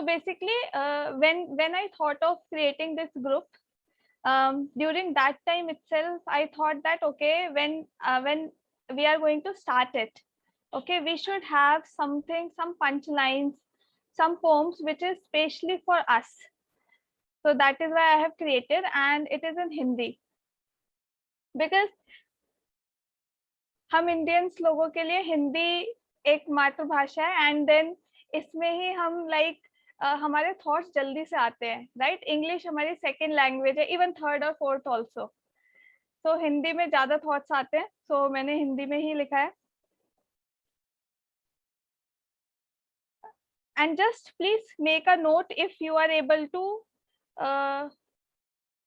So basically, when I thought of creating this group, during that time itself, I thought that okay, when we are going to start it, okay, we should have something, some punchlines, some poems which is specially for us. So that is why I have created, and it is in Hindi, because हम Indians लोगों के लिए हिंदी एक मातृभाषा है, and then इसमें ही हम like हमारे थॉट्स जल्दी से आते हैं, राइट? इंग्लिश हमारी सेकंड लैंग्वेज है, इवन थर्ड और फोर्थ ऑल्सो। तो हिंदी में ज्यादा थॉट्स आते हैं, सो मैंने हिंदी में ही लिखा है। And just please make a note if you are able to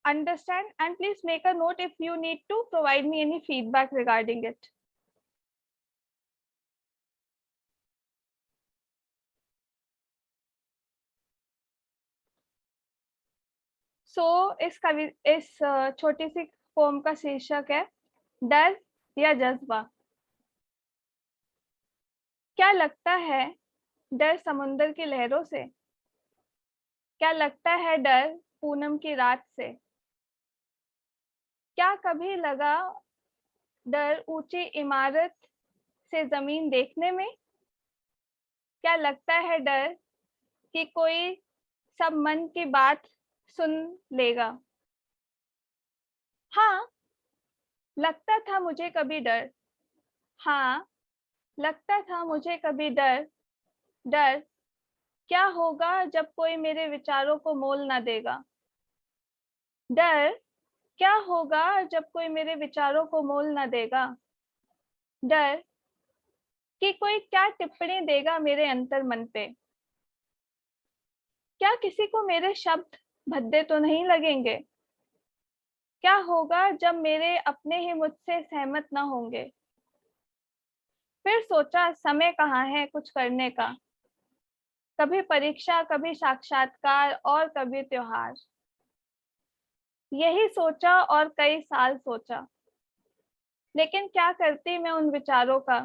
understand, and please make a note if you need to provide me any feedback regarding it. So इस छोटी सी पोम का शीर्षक है डर या जज्बा। क्या लगता है डर समुंदर की लहरों से? क्या लगता है डर पूनम की रात से? क्या कभी लगा डर ऊंची इमारत से जमीन देखने में? क्या लगता है डर कि कोई सब मन की बात सुन लेगा? हाँ, लगता था मुझे कभी डर। हाँ, लगता था मुझे कभी डर। डर क्या होगा जब कोई मेरे विचारों को मोल ना देगा? डर क्या होगा जब कोई मेरे विचारों को मोल ना देगा? डर कि कोई क्या टिप्पणी देगा मेरे अंतर मन पे? क्या किसी को मेरे शब्द भद्दे तो नहीं लगेंगे? क्या होगा जब मेरे अपने ही मुझसे सहमत ना होंगे? फिर सोचा समय कहाँ है कुछ करने का। कभी परीक्षा, कभी साक्षात्कार और कभी त्योहार। यही सोचा और कई साल सोचा, लेकिन क्या करती मैं उन विचारों का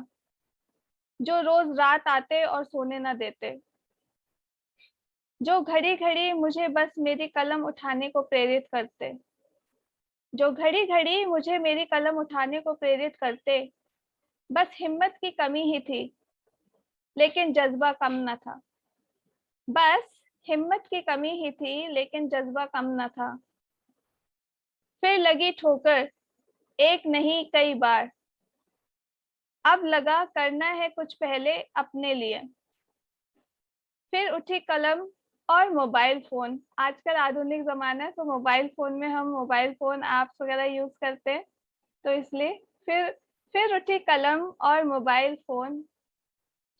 जो रोज रात आते और सोने न देते, जो घड़ी घड़ी मुझे बस मेरी कलम उठाने को प्रेरित करते, जो घड़ी घड़ी मुझे मेरी कलम उठाने को प्रेरित करते। बस हिम्मत की कमी ही थी, लेकिन जज्बा कम न था। बस हिम्मत की कमी ही थी, लेकिन जज्बा कम न था। फिर लगी ठोकर, एक नहीं कई बार। अब लगा करना है कुछ पहले अपने लिए। फिर उठी कलम और मोबाइल फोन। आजकल आधुनिक जमाना है, तो मोबाइल फोन में हम मोबाइल फोन ऐप्स वगैरह यूज करते हैं, तो इसलिए फिर उठी कलम और मोबाइल फोन।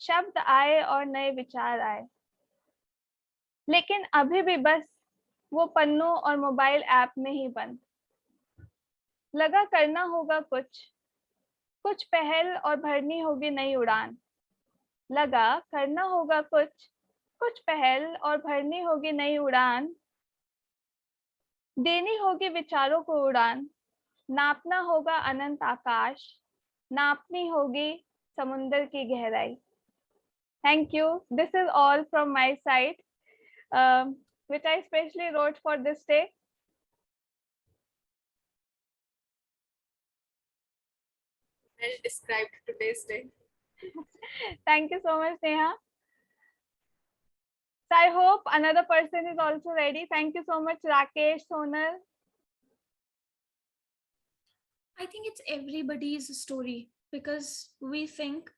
शब्द आए और नए विचार आए, लेकिन अभी भी बस वो पन्नों और मोबाइल ऐप में ही बंद। लगा करना होगा कुछ पहल और भरनी होगी नई उड़ान। लगा करना होगा कुछ पहल और भरनी होगी नई उड़ान। देनी होगी विचारों को उड़ान। नापना होगा अनंत आकाश, नापनी होगी समुंदर की गहराई। Thank you. This is all from my side, which I specially wrote for this day. Well described today's day. Thank you so much, Neha. So I hope another person is also ready. Thank you so much, Rakesh, Sonal. I think it's everybody's story, because we think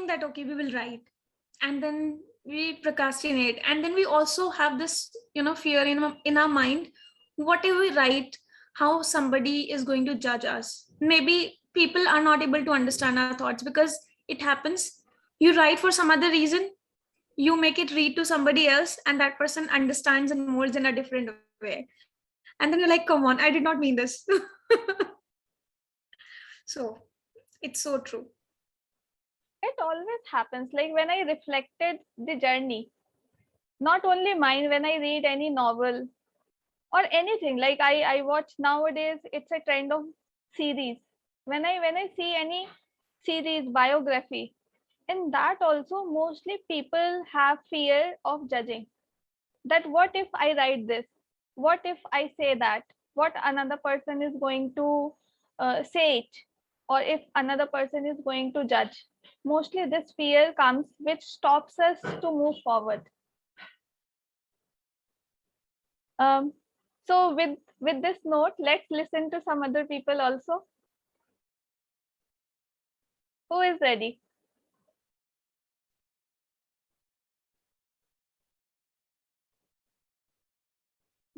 that okay, we will write, and then we procrastinate, and then we also have this fear in our mind. What if we write, how somebody is going to judge us? Maybe people are not able to understand our thoughts, because it happens. You write for some other reason, you make it read to somebody else, and that person understands and molds in a different way, and then you're like, come on, I did not mean this. So it's so true. It always happens. Like when I reflected the journey, not only mine, when I read any novel or anything, like I watch nowadays, it's a trend of series. When I see any series, biography, in that also mostly people have fear of judging. That what if I write this? What if I say that? What another person is going to say it? Or if another person is going to judge? Mostly this fear comes, which stops us to move forward. So with this note, let's listen to some other people also. Who is ready?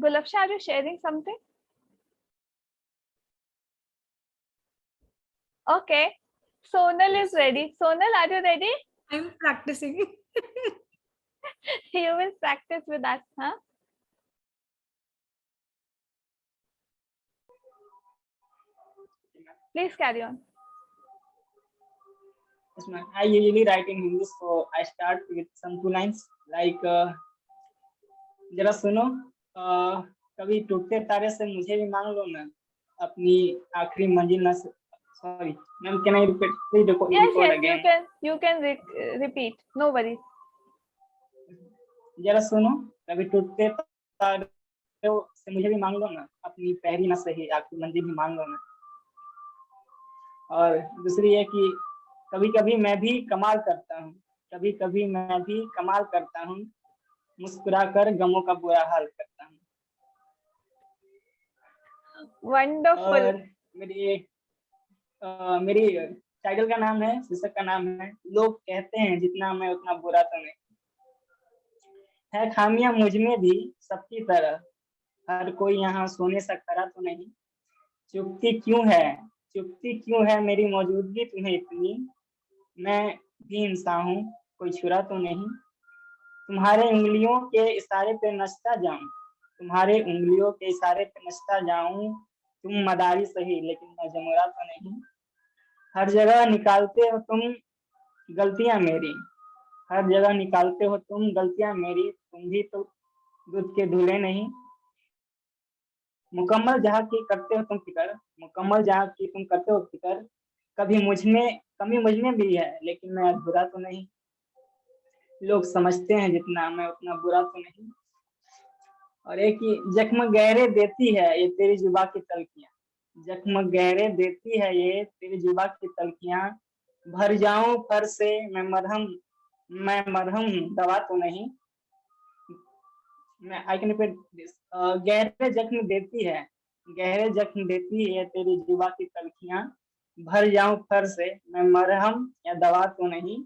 Gulafsha, are you sharing something? Okay. Sonal is ready. Sonal, are you ready? I'm practicing. You will practice with us, huh? Please carry on. Yes, ma'am. I usually write in Hindi, so I start with some 2 lines like जरा सुनो, कभी टूटते तारे से मुझे भी मांग लो ना, अपनी आखिरी मंजिल न sorry ma'am, can I repeat please Yes, record yes, again? you can repeat. No worries. जरा सुनो, कभी टूटते तारे से मुझे भी मांग लो ना, अपनी पहली ना सही आखिरी मंजिल भी मांग लो ना। और दूसरी है कि कभी कभी मैं भी कमाल करता हूँ, कभी कभी मैं भी कमाल करता हूँ, मुस्कुराकर गमों का बुरा हाल करता हूँ। Wonderful. और मेरी टाइटल का नाम है, शीर्षक का नाम है, लोग कहते हैं जितना मैं उतना बुरा तो नहीं। है खामियां मुझ में भी सबकी तरह, हर कोई यहाँ सोने सा खरा तो नहीं। चुपती क्यों है मेरी मौजूदगी तुम्हें इतनी, मैं भी इंसान हूँ कोई छुरा तो नहीं। तुम्हारे उंगलियों के इशारे पे नचता जाऊं, तुम्हारे उंगलियों के इशारे पे नचता जाऊं, तुम मदारी सही लेकिन मैं जमुरा तो नहीं। हर जगह निकालते हो तुम गलतियां मेरी, हर जगह निकालते हो तुम गलतियां मेरी, तुम भी तो दूध के धुले नहीं। मुकम्मल जहाँ की करते हो तुम फिकर, मुकम्मल जहाँ की तुम करते हो फिकर, कभी कमी मुझ में भी है लेकिन मैं अधूरा तो नहीं। लोग समझते हैं जितना मैं उतना बुरा तो नहीं। और एक ही जख्म गहरे देती है ये तेरी जुबा की तलखियां, जख्म गहरे देती है ये तेरी जुबा की तलखियां, भर जाऊं फर से मैं मरहम दवा तो नहीं। मैं आई कैन रिपीट दिस, गहरे जख्म देती है ये तेरी जुबा की तलखियां, भर जाऊं फर से मैं मरहम या दवा तो नहीं।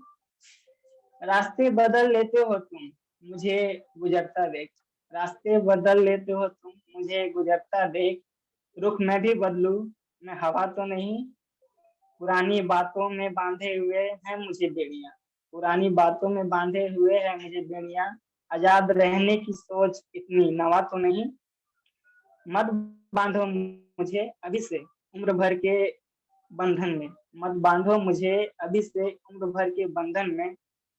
रास्ते बदल लेते हो तुम मुझे गुजरता देख, रास्ते बदल लेते हो तुम मुझे गुजरता देख, रुख मैं भी बदलूं मैं हवा तो नहीं। पुरानी बातों में बांधे हुए हैं मुझे बेड़ियां, पुरानी बातों में बांधे हुए हैं मुझे बेड़ियां, आजाद रहने की सोच इतनी नवा तो नहीं। मत बांधो मुझे अभी से उम्र भर के बंधन में, मत बांधो मुझे अभी से उम्र भर के बंधन में,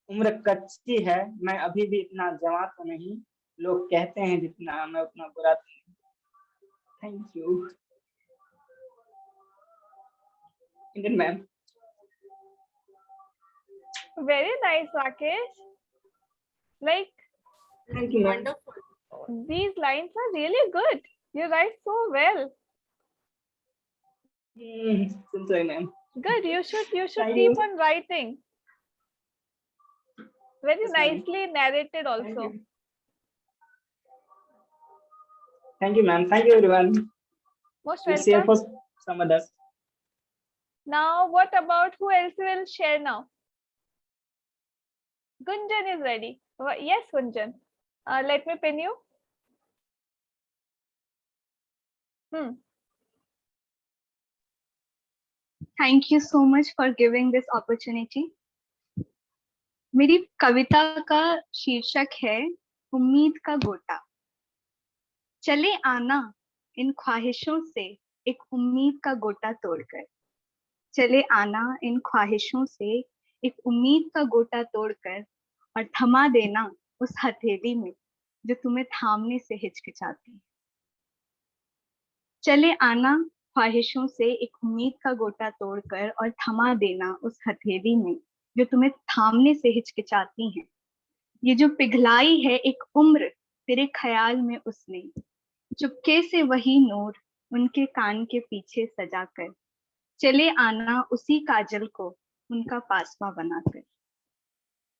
उम्र कच्ची है मैं अभी भी इतना जवान तो नहीं। लोग कहते हैं जितना मैं उतना बुरा तो नहीं। Thank you. Indian ma'am. Very nice, Rakesh. Like, thank you ma'am. Wonderful. these lines are really good. You write so well. Soon ma'am. Good. You should Thank keep you. on writing. Very Yes, ma'am. nicely narrated Thank also. you. Thank you, ma'am. Thank you, everyone. Most Let's share welcome. for some others. Now, what about who else will share now? Gunjan is ready. Yes, Gunjan. Let me pin you. Thank you so much for giving this opportunity. मेरी कविता का शीर्षक है उम्मीद का गोटा। चले आना इन ख्वाहिशों से एक उम्मीद का गोटा तोड़कर, चले आना इन ख्वाहिशों से एक उम्मीद का गोटा तोड़कर, और थमा देना उस हथेली में जो तुम्हें थामने से हिचकिचाती। चले आना ख्वाहिशों से एक उम्मीद का गोटा तोड़कर और थमा देना उस हथेली में जो तुम्हें थामने से हिचकिचाती हैं। ये जो पिघलाई है एक उम्र तेरे ख्याल में उसने, चुपके से वही नूर उनके कान के पीछे सजाकर, चले आना उसी काजल को उनका पासवा बनाकर।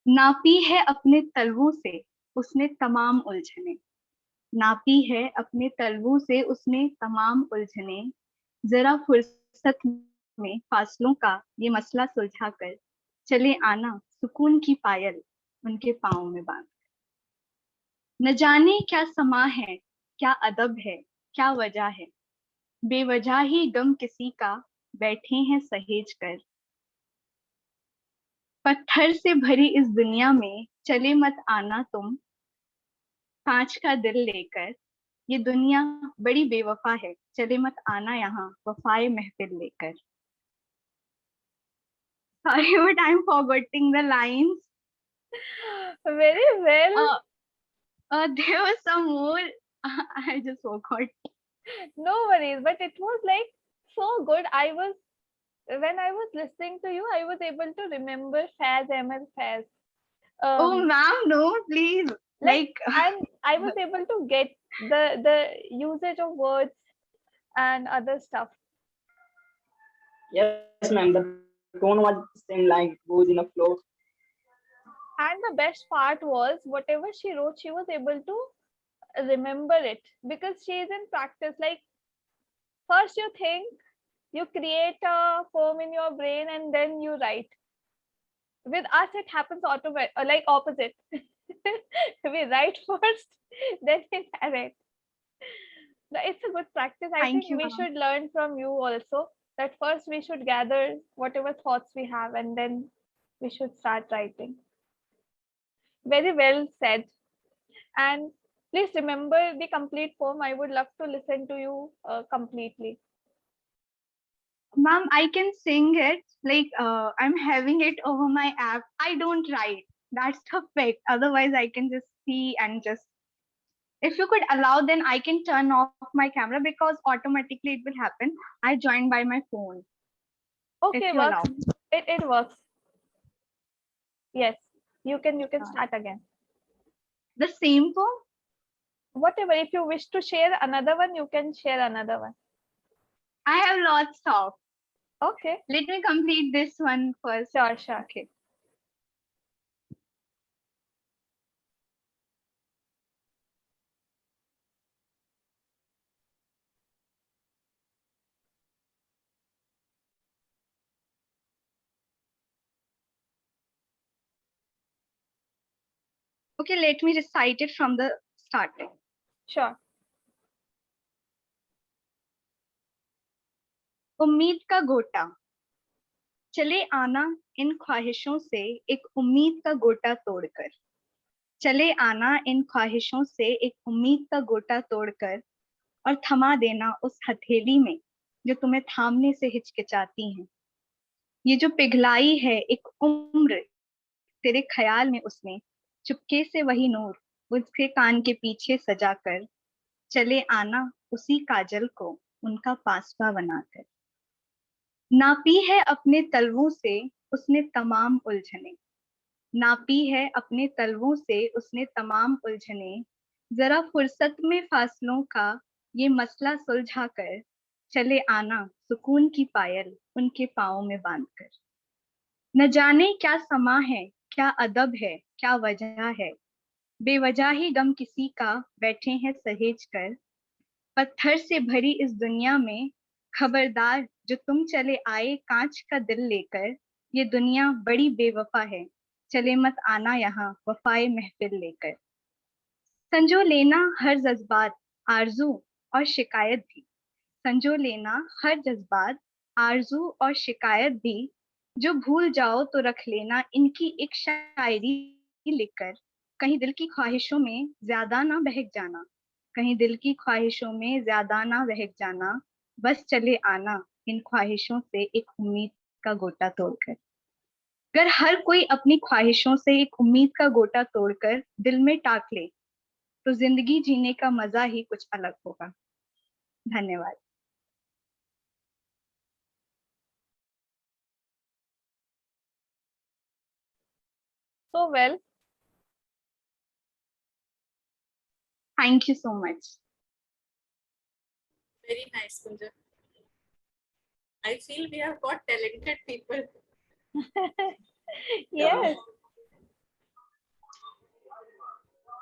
नापी है अपने तलवों से उसने तमाम उलझने, नापी है अपने तलवों से उसने तमाम उलझने, जरा फुर्सत में फासलों का ये मसला सुलझा कर, चले आना सुकून की पायल उनके पाँव में बांध। न जाने क्या समा है, क्या अदब है, क्या वजह है, बेवजह ही गम किसी का बैठे हैं सहेज कर। पत्थर से भरी इस दुनिया में चले मत आना तुम, कांच का दिल लेकर। ये दुनिया बड़ी बेवफा है, चले मत आना यहाँ वफाए महफिल लेकर। Sorry, but I'm forgetting the lines. Very well. There was some more. I just forgot. No worries, but it was like so good. When I was listening to you, I was able to remember Faz Ahmed Faz. Oh, ma'am, no, please. And I was able to get the usage of words and other stuff. Yes, ma'am. The tone was same, like it goes in a flow. And the best part was whatever she wrote, she was able to remember it because she is in practice. Like first you think, you create a form in your brain and then you write. With us, it happens like opposite. We write first, then we narrate. It's a good practice. I Thank think you, we ma'am. should learn from you also. That first we should gather whatever thoughts we have and then we should start writing. Very well said. And please remember the complete poem. I would love to listen to you completely. Ma'am, I can sing it. I'm having it over my app. I don't write. That's the fact. Otherwise, I can just see and just. If you could allow, then I can turn off my camera because automatically it will happen. I joined by my phone. Okay, If you works. allow. It works. Yes, you can start again. The same poem? Whatever. If you wish to share another one, you can share another one. I have lots of. Okay. Let me complete this one first. Sure. Okay. Okay, let me recite it from the starting. Sure. उम्मीद का गोटा, चले आना इन ख्वाहिशों से एक उम्मीद का गोटा तोड़कर, चले आना इन ख्वाहिशों से एक उम्मीद का गोटा तोड़कर, और थमा देना उस हथेली में जो तुम्हें थामने से हिचकिचाती हैं। ये जो पिघलाई है एक उम्र तेरे ख्याल में उसने, चुपके से वही नूर उसके कान के पीछे सजाकर, चले आना उसी काजल को उनका पासवा बनाकर। नापी है अपने तलवों से उसने तमाम उलझने, नापी है अपने तलवों से उसने तमाम उलझने, जरा फुर्सत में फासलों का ये मसला सुलझा कर, चले आना सुकून की पायल उनके पाँव में बांधकर। न जाने क्या समा है, क्या अदब है, क्या वजह है, बेवजह ही गम किसी का बैठे हैं सहेज कर। पत्थर से भरी इस दुनिया में खबरदार जो तुम चले आए कांच का दिल लेकर। ये दुनिया बड़ी बेवफा है, चले मत आना यहाँ वफाए महफिल लेकर। संजो लेना हर जज्बात आरजू और शिकायत भी, संजो लेना हर जज्बात आरजू और शिकायत भी, जो भूल जाओ तो रख लेना इनकी एक शायरी लिखकर। कहीं दिल की ख्वाहिशों में ज्यादा ना बहक जाना, कहीं दिल की ख्वाहिशों में ज्यादा ना बहक जाना, बस चले आना इन ख्वाहिशों से एक उम्मीद का गोटा तोड़कर। अगर हर कोई अपनी ख्वाहिशों से एक उम्मीद का गोटा तोड़कर दिल में टाक ले, तो जिंदगी जीने का मजा ही कुछ अलग होगा। धन्यवाद। so well. Thank you so much. Very nice, Kunjan. I feel we have got talented people. Yes.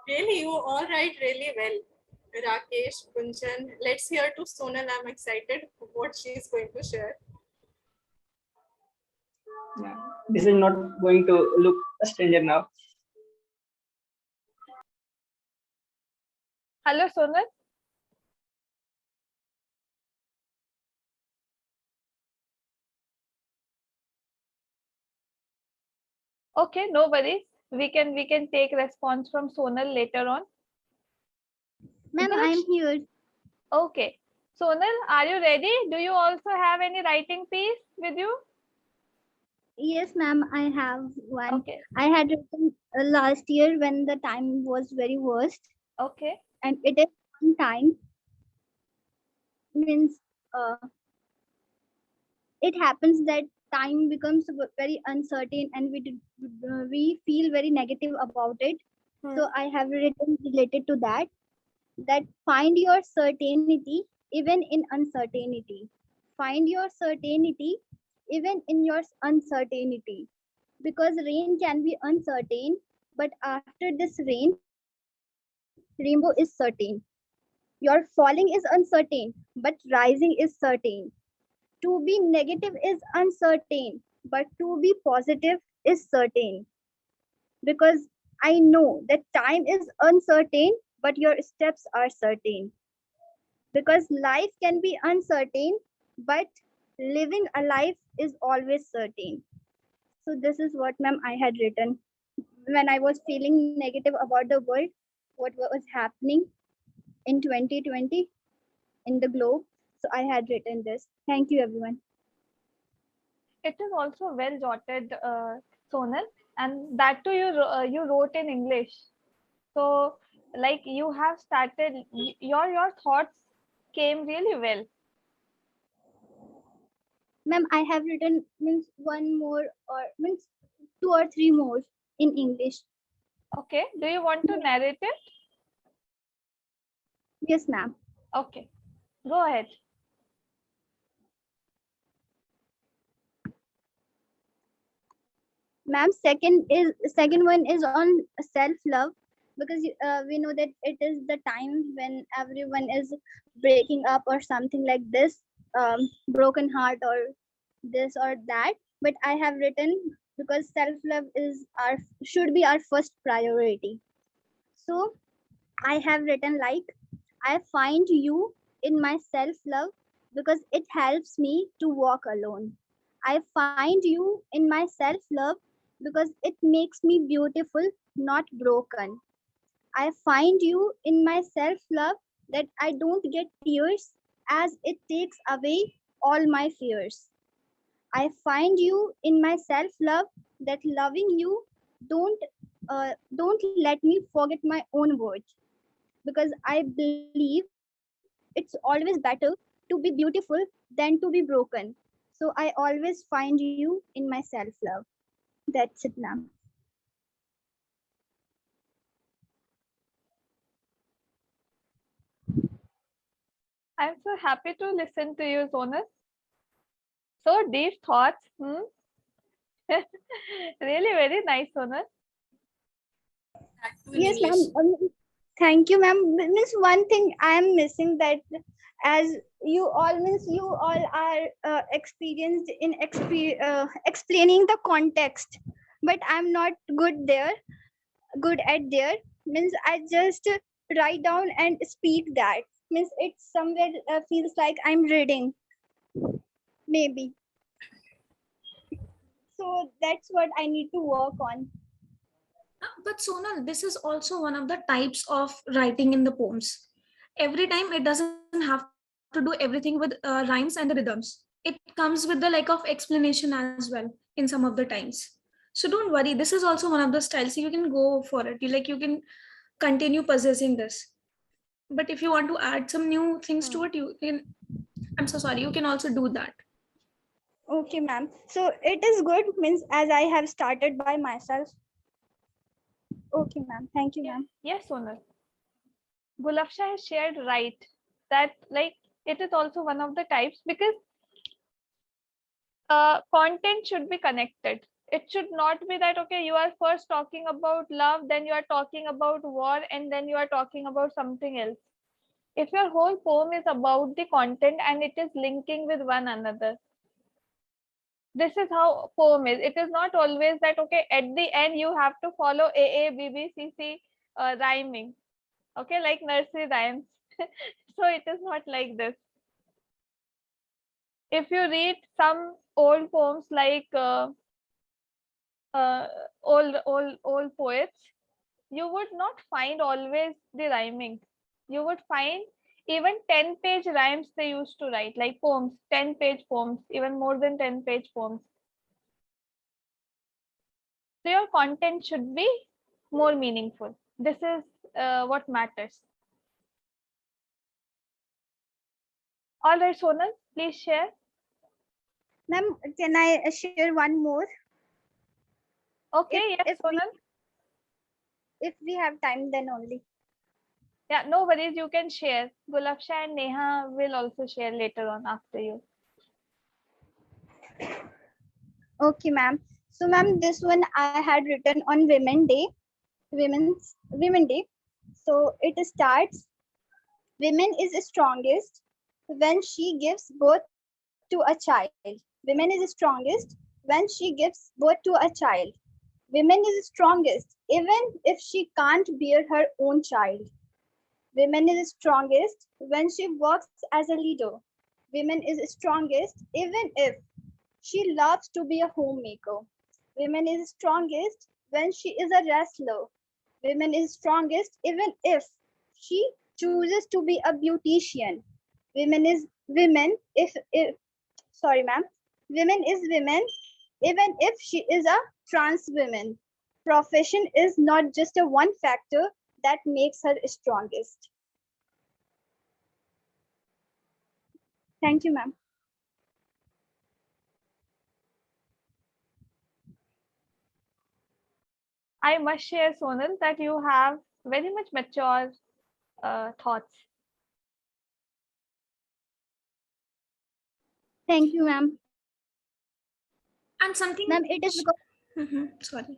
Really, you all write really well. Rakesh, Kunjan. Let's hear to Sonal. I'm excited for what she's going to share. Yeah. This is not going to look a stranger now. Hello, Sonal. Okay, no worries. We can take response from Sonal later on. Ma'am, Good. I'm here. Okay. Sonal, are you ready? Do you also have any writing piece with you? Yes, ma'am, I have one. Okay. I had written last year when the time was very worst, Okay. and it is on time. Means it happens that time becomes very uncertain, and we feel very negative about it. So I have written related to that. That find your certainty even in uncertainty. Find your certainty even in your uncertainty. Because rain can be uncertain, but after this rain, rainbow is certain. Your falling is uncertain, but rising is certain. To be negative is uncertain, but to be positive is certain. Because I know that time is uncertain, but your steps are certain. Because life can be uncertain, but living a life is always certain. So this is what, ma'am, I had written when I was feeling negative about the world, what was happening in 2020 in the globe. So I had written this. Thank you, everyone. It is also well jotted, Sonal, and that too you wrote in English. So, like you have started, your thoughts came really well. Ma'am, I have written means one more or means 2 or 3 more in English. Okay. Do you want to narrate it? Yes, ma'am. Okay. Go ahead. Ma'am, second one is on self love, because we know that it is the time when everyone is breaking up or something like this, broken heart or this or that. But I have written because self love is our should be our first priority. So I have written like, I find you in my self love because it helps me to walk alone. I find you in my self love because it makes me beautiful, not broken. I find you in my self love that I don't get tears as it takes away all my fears. I find you in my self love that loving you don't let me forget my own words, because I believe it's always better to be beautiful than to be broken. So I always find you in my self love. That's it, ma'am. I'm so happy to listen to you, Sonal. So deep thoughts. Really very nice, Sonal. That too in Yes, English. ma'am. Thank you, ma'am. Means one thing I am missing, that as you all are experienced in explaining the context, but I'm not good at there. Means I just write down and speak that. Means it somewhere feels like I'm reading, maybe. So that's what I need to work on. But Sonal, this is also one of the types of writing in the poems. Every time it doesn't have to do everything with rhymes and the rhythms. It comes with the like of explanation as well in some of the times. So don't worry, this is also one of the styles. So you can go for it. You can continue possessing this. But if you want to add some new things to it, you can. I'm so sorry. You can also do that. Okay, ma'am. So it is good, means as I have started by myself. Okay, ma'am. Thank you, Yeah. ma'am. Yes, Sonal. Gulafsha has shared right that like it is also one of the types because content should be connected. It should not be that okay, you are first talking about love, then you are talking about war, and then you are talking about something else. If your whole poem is about the content and it is linking with one another, this is how poem is. It is not always that okay, at the end you have to follow A B B C C rhyming, okay, like nursery rhymes. So it is not like this. If you read some old poems like uh, old poets, you would not find always the rhyming. You would find even 10-page rhymes they used to write, like poems, 10-page poems, even more than 10-page poems. So your content should be more meaningful. This is what matters. All right, Sonal, please share. Ma'am, can I share one more? Okay, yes, If Sonal. we have time, then only. Yeah, no worries, you can share. Gulafsha and Neha will also share later on after you. Okay, ma'am. So, ma'am, this one I had written on Women Day, Women Day. So it starts. Women is strongest when she gives birth to a child. Women is strongest when she gives birth to a child. Women is strongest even if she can't bear her own child. Women is strongest when she works as a leader. Women is strongest even if she loves to be a homemaker. Women is strongest when she is a wrestler. Women is strongest even if she chooses to be a beautician. Women if sorry ma'am. Women is women even if she is a trans woman. Profession is not just a one factor that makes her strongest. Thank you, ma'am. I must share, Sonal, that you have very much mature thoughts. Thank you, ma'am. And something. Ma'am, it is because Sorry.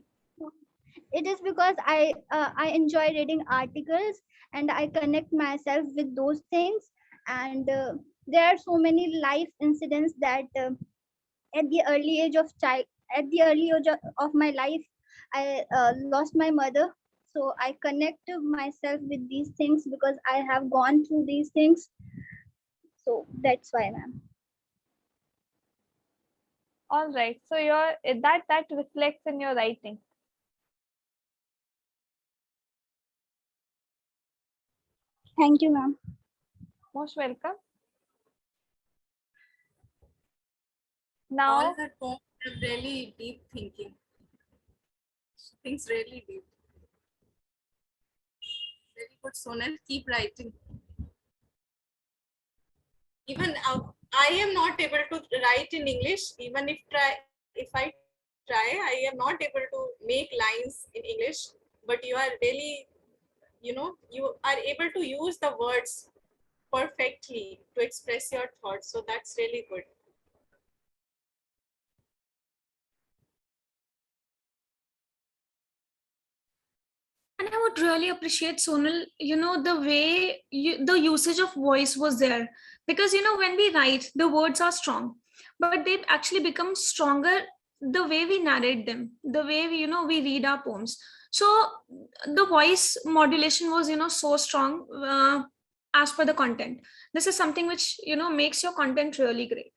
I enjoy reading articles and I connect myself with those things. And there are so many life incidents that at the early age of child, at the early age of my life, I lost my mother. So I connect myself with these things because I have gone through these things. So that's why, ma'am. All right. So your that reflects in your writing. Thank you, ma'am. Most welcome. All Now, her poems have really deep thinking. She thinks really deep. Very good, Sonal. Keep writing. Even I am not able to write in English. Even if I try, I am not able to make lines in English. But you are really, you are able to use the words perfectly to express your thoughts. So that's really good. And I would really appreciate, Sonal, the way the usage of voice was there. Because, when we write, the words are strong, but they actually become stronger the way we narrate them, the way we read our poems. So the voice modulation was, so strong as per the content. This is something which, makes your content really great.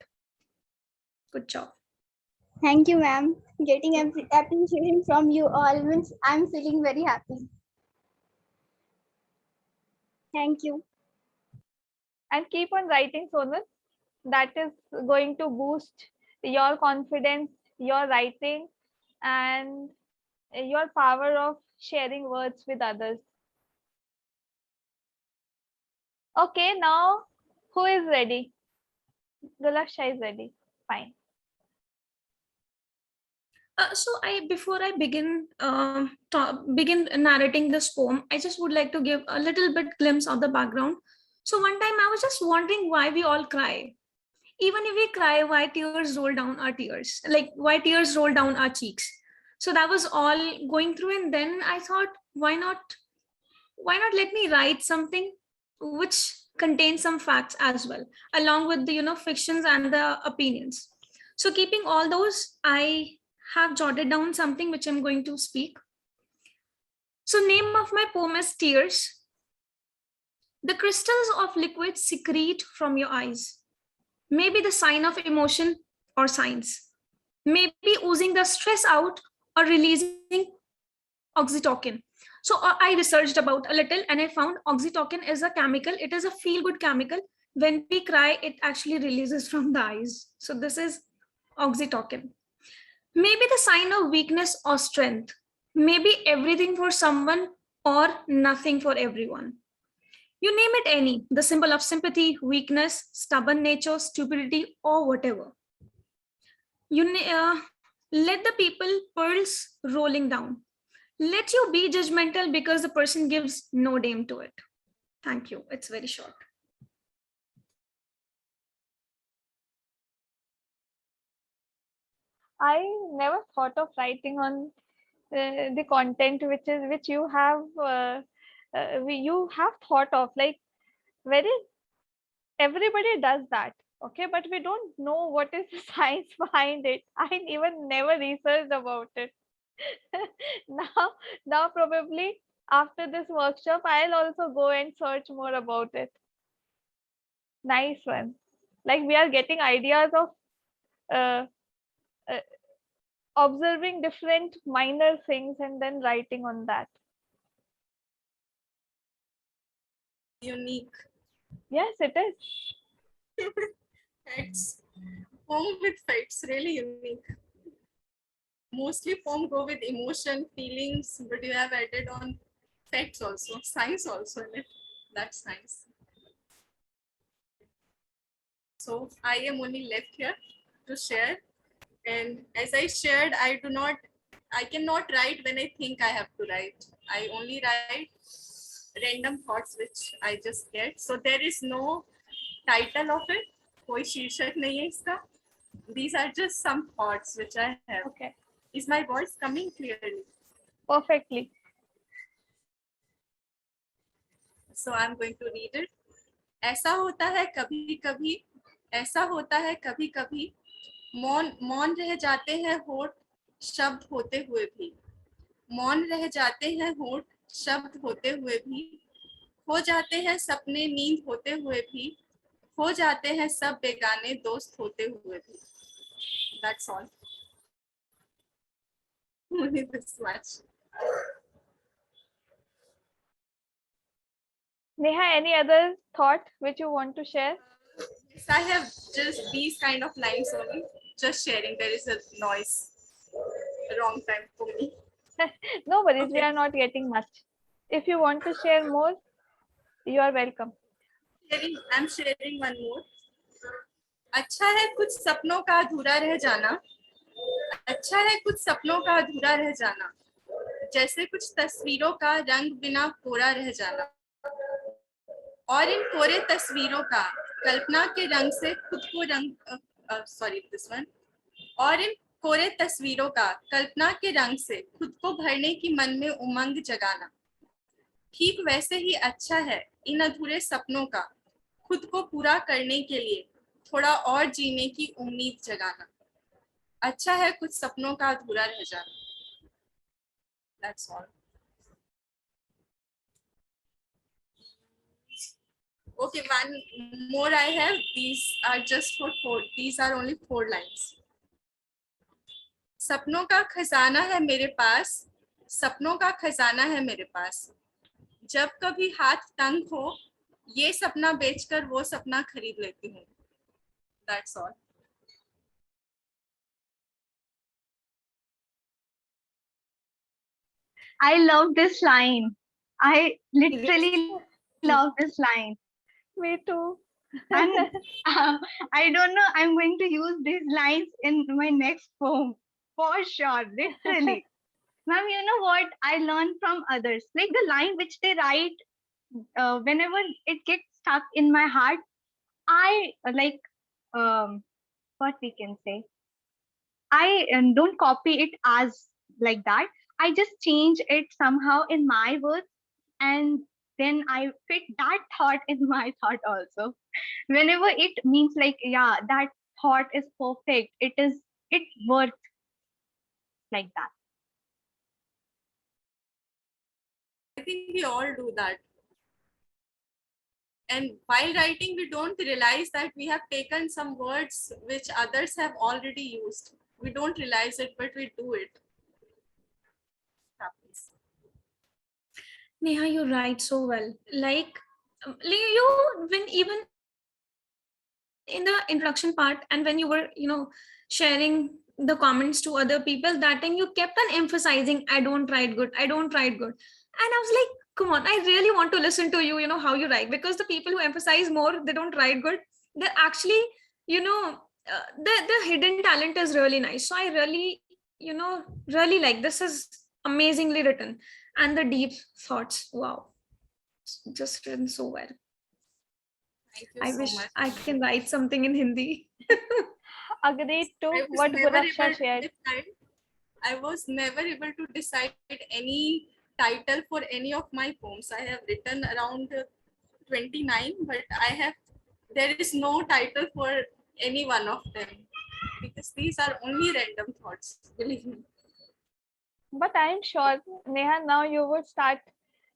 Good job. Thank you, ma'am. Getting appreciation from you all means I'm feeling very happy. Thank you. and keep on writing, Sonal. That is going to boost your confidence, your writing, and your power of sharing words with others. Okay, now who is ready? Gulafsha is ready. Fine. So before I begin narrating this poem, I just would like to give a little bit glimpse of the background. So one time I was just wondering why we all cry. Even if we cry, why tears roll down our tears, like why tears roll down our cheeks. So that was all going through, and then I thought, why not let me write something which contains some facts as well, along with the fictions and the opinions. So keeping all those, I have jotted down something which I'm going to speak. So name of my poem is Tears. The crystals of liquid secrete from your eyes, maybe the sign of emotion or signs, maybe oozing the stress out or releasing oxytocin. So I researched about a little and I found oxytocin is a chemical. It is a feel good chemical. When we cry, it actually releases from the eyes. So this is oxytocin. Maybe the sign of weakness or strength. Maybe everything for someone or nothing for everyone. You name it any, the symbol of sympathy, weakness, stubborn nature, stupidity, or whatever. Let the people pearls rolling down. Let you be judgmental because the person gives no name to it. Thank you. It's very short. I never thought of writing on the content which you have you have thought of, like, very everybody does that, okay, but we don't know what is the science behind it. I even never researched about it. now now probably after this workshop I'll also go and search more about it. Nice one. Like, we are getting ideas of uh, uh, observing different minor things and then writing on that. Unique. Yes, it is. Facts. Poem with facts, really unique. Mostly poem go with emotion, feelings, but you have added on facts also, science also in it. That's nice. So I am only left here to share. And as I shared, I cannot write when I think I have to write. I only write random thoughts which I just get. So there is no title of it. कोई शीर्षक नहीं है इसका. These are just some thoughts which I have. Okay, Is my voice coming clearly? perfectly. So I'm going to read it. ऐसा होता है कभी कभी, ऐसा होता है कभी कभी, मौन मौन रह जाते हैं होठ शब्द होते हुए भी, मौन रह जाते हैं होठ शब्द होते हुए भी, खो जाते हैं सपने नींद होते हुए भी, खो जाते हैं सब बेगाने दोस्त होते हुए भी. That's all. Only this much. Neha, any other thought which you want to share? Yes, I have just these kind of lines only. Just sharing. There is a noise. Wrong time for me. No worries, we Okay. are not getting much. If you want to share more, you are welcome. I'm sharing one more. अच्छा है कुछ सपनों का अधूरा रह जाना, अच्छा है कुछ सपनों का अधूरा रह जाना, जैसे कुछ तस्वीरों का रंग बिना कोरा रह जाना, और इन कोरे तस्वीरों का कल्पना के रंग से खुद को और इन कोरे तस्वीरों का कल्पना के रंग से खुद को भरने की मन में उमंग जगाना, ठीक वैसे ही अच्छा है इन अधूरे सपनों का खुद को पूरा करने के लिए थोड़ा और जीने की उम्मीद जगाना, अच्छा है कुछ सपनों का अधूरा रह जाना. That's all. Okay, one more I have. These are just for 4. These are only 4 lines. सपनों का खजाना है मेरे पास, सपनों का खजाना है मेरे पास, जब कभी हाथ तंग हो ये सपना बेचकर वो सपना खरीद लेती हूँ. That's all. I love this line. I literally love this line. Me too. And I don't know, I'm going to use these lines in my next poem. For sure, literally. Ma'am, you know what I learned from others? Like the line which they write, whenever it gets stuck in my heart, I what we can say. I don't copy it as like that. I just change it somehow in my words, and then I fit that thought in my thought also. Whenever it means like, yeah, that thought is perfect. It worth like that. I think we all do that. And while writing, we don't realize that we have taken some words which others have already used. We don't realize it, but we do it. Happens. Neha, you write so well. Like you, when even in the introduction part, and when you were, sharing the comments to other people, that time you kept on emphasizing, I don't write good, I don't write good. And I was like, come on, I really want to listen to you, how you write, because the people who emphasize more, they don't write good. They're actually, the hidden talent is really nice. So I really, really like, this is amazingly written. And the deep thoughts, wow, just written so well. Thank you I so wish much. I can write something in Hindi. Agreed to I was what never Guraksha able to shared. decide. I was never able to decide any title for any of my poems. I have written around 29, but there is no title for any one of them because these are only random thoughts, believe me. But I am sure, Neha, now you would start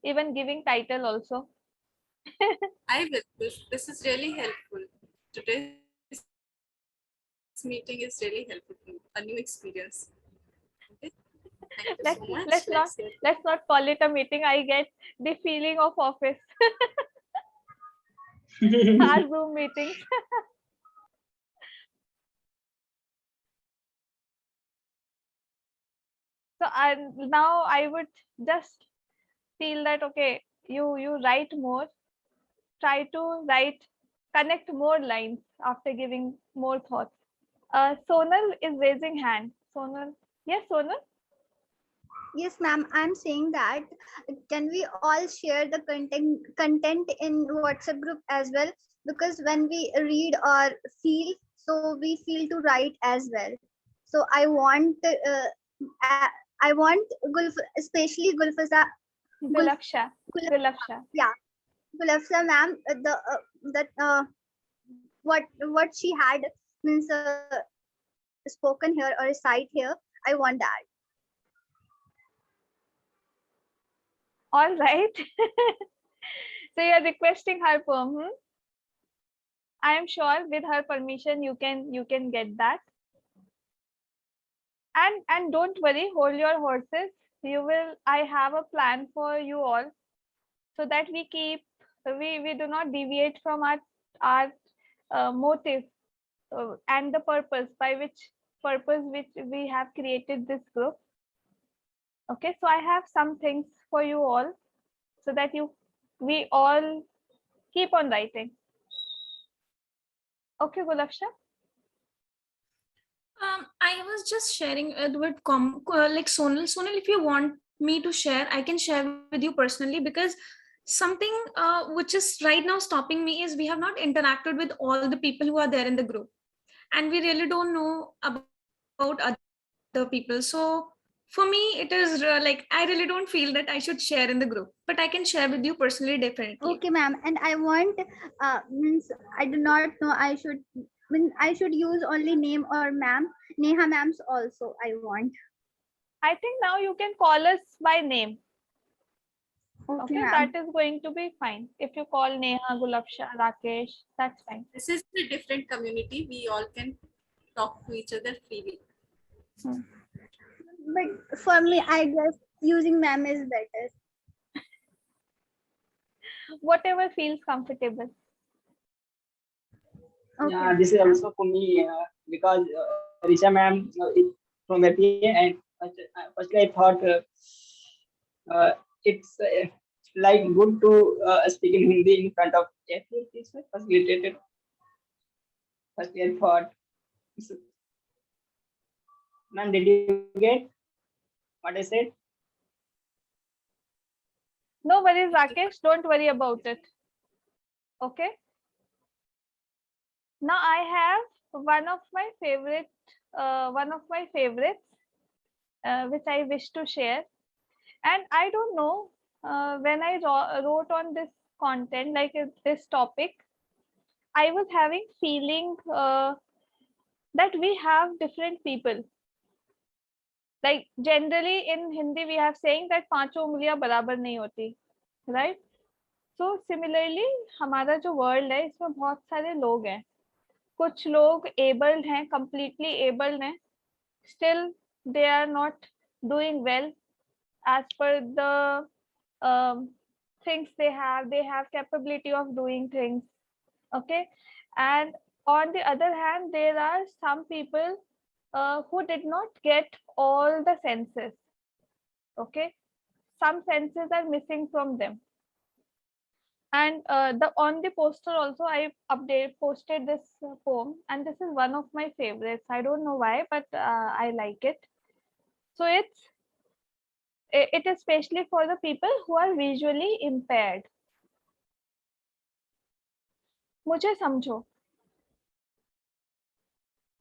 even giving title also. I will. This is really helpful. Today's meeting is really helpful for me. A new experience. Okay. Thank you Let's so much. let's not call it a meeting. I get the feeling of office. Our Zoom meetings. So now I would just feel that okay, you write more, try to write, connect more lines after giving more thoughts. Sonal is raising hand. Sonal, yes, Sonal. Yes, ma'am. I'm saying that can we all share the content in WhatsApp group as well? Because when we read or feel, so we feel to write as well. So I want especially Gulf, Gulaksha. Gulf, Gulaksha. yeah, Gulafsa ma'am. What she had means spoken here or recite here. I want that. All right. So you're requesting her poem. I am sure with her permission you can get that. And don't worry, hold your horses. You will. I have a plan for you all, so that we do not deviate from our motive and the purpose which we have created this group. Okay, so I have some things for you all, so that we all keep on writing. Okay, Gulaksha. I was just sharing with like Sonal. Sonal, if you want me to share, I can share with you personally, because something which is right now stopping me is we have not interacted with all the people who are there in the group, and we really don't know about other people. So for me, it is like I really don't feel that I should share in the group, but I can share with you personally, definitely. Okay, ma'am. And I want means I do not know. I should use only name or ma'am. Neha ma'ams also. I want. I think now you can call us by name. Okay, Okay, ma'am. that is going to be fine. If you call Neha, Gulaksha, Rakesh, that's fine. This is a different community. We all can talk to each other freely. But for me, I guess using ma'am is better. Whatever feels comfortable. Okay. Yeah, this is also for me because Risha ma'am is from APA, and firstly I thought it's like good to speak in Hindi in front of APA. It's facilitated. Firstly I thought. Ma'am, did you get what I said? No worries, Rakesh. Don't worry about it. Okay. Now I have one of my favorites, which I wish to share. And I don't know, when I wrote on this content, like this topic, I was having feeling that we have different people. Like generally in Hindi we have saying that पांचों उंगलियां बराबर नहीं होती, right? So similarly हमारा जो world है इसमें बहुत सारे लोग हैं. कुछ लोग abled हैं, completely abled हैं, still they are not doing well as per the things they have capability of doing things. Okay. And on the other hand, there are some people who did not get all the senses. Okay. Some senses are missing from them. And on the poster also I posted this poem, and this is one of my favorites. I don't know why, but I like it. So it is especially for the people who are visually impaired. मुझे समझो,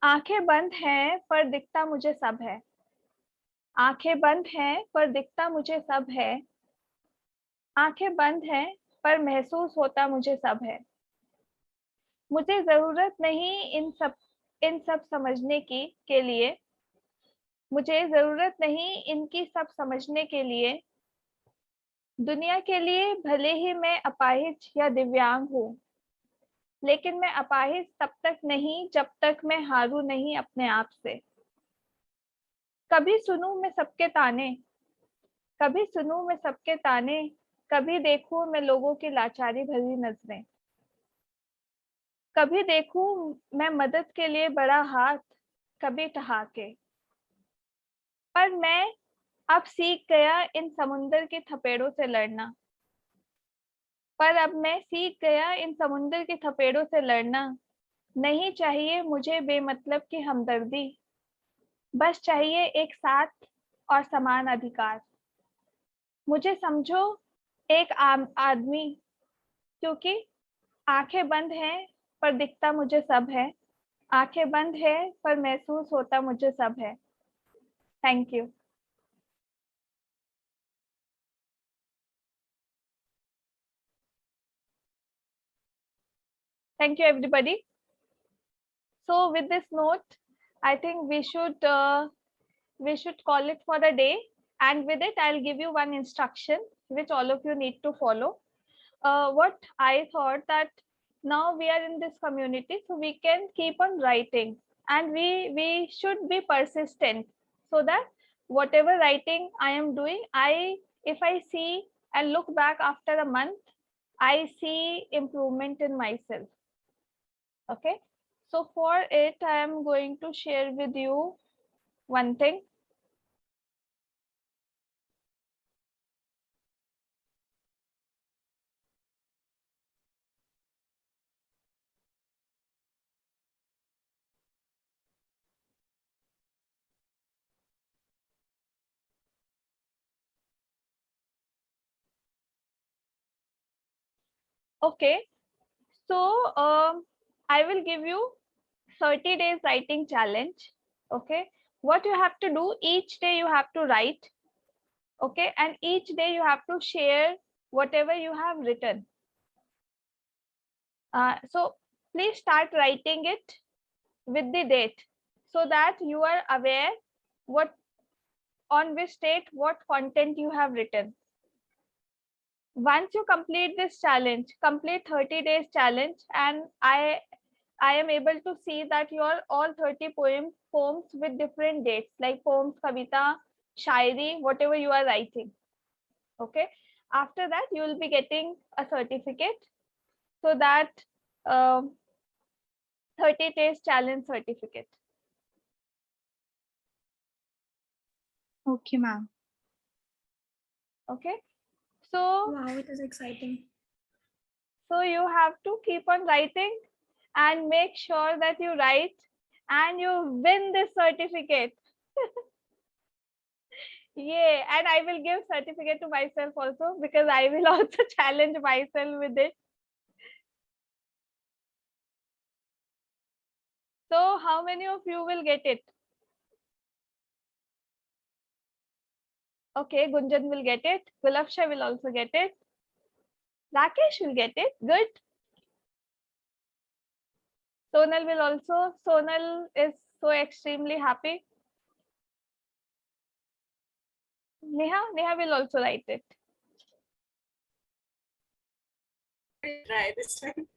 आंखें बंद हैं पर दिखता मुझे सब है. आंखें बंद हैं पर दिखता मुझे सब है. आंखें बंद हैं पर महसूस होता मुझे सब है. मुझे जरूरत नहीं इन सब समझने की के लिए. मुझे जरूरत नहीं इनकी सब समझने के लिए. दुनिया के लिए भले ही मैं अपाहिज या दिव्यांग हूँ, लेकिन मैं अपाहिज तब तक नहीं जब तक मैं हारूं नहीं अपने आप से. कभी सुनूं मैं सबके ताने, कभी सुनूं मैं सबके ताने, कभी देखूं मैं लोगों की लाचारी भरी नजरें. कभी देखूं मैं मदद के लिए बड़ा हाथ, कभी ठहाके. पर मैं अब सीख गया इन समुंदर के थपेड़ों से लड़ना. पर अब मैं सीख गया इन समुंदर के थपेड़ों से लड़ना. नहीं चाहिए मुझे बेमतलब की हमदर्दी, बस चाहिए एक साथ और समान अधिकार. मुझे समझो एक आम आदमी, क्योंकि आंखें बंद हैं पर दिखता मुझे सब है. आंखें बंद है पर महसूस होता मुझे सब है. Thank you. Thank you, everybody. So with this note, I think we should call it for the day. And with it, I'll give you one instruction which all of you need to follow. What I thought that now we are in this community, so we can keep on writing, and we should be persistent, so that whatever writing I am doing, if I see and look back after a month, I see improvement in myself. Okay, so for it I am going to share with you one thing. Okay, so I will give you 30 days writing challenge. Okay, what you have to do, each day you have to write. Okay, and each day you have to share whatever you have written. So please start writing it with the date, so that you are aware on which date what content you have written. Once you complete this challenge, complete 30 days challenge, and I am able to see that your all 30 poems with different dates, like poems, kavita, shairi, whatever you are writing. Okay, after that you will be getting a certificate, so that 30 days challenge certificate. Okay, ma'am. Okay, so Wow, it is exciting. so you have to keep on writing and make sure that you write and you win this certificate. Yeah, and I will give certificate to myself also because I will also challenge myself with it. So how many of you will get it? Okay, Gunjan will get it. Gulafsha will also get it. Rakesh will get it. Good. Sonal will also. Sonal is so extremely happy. Neha will also write it. Try this time.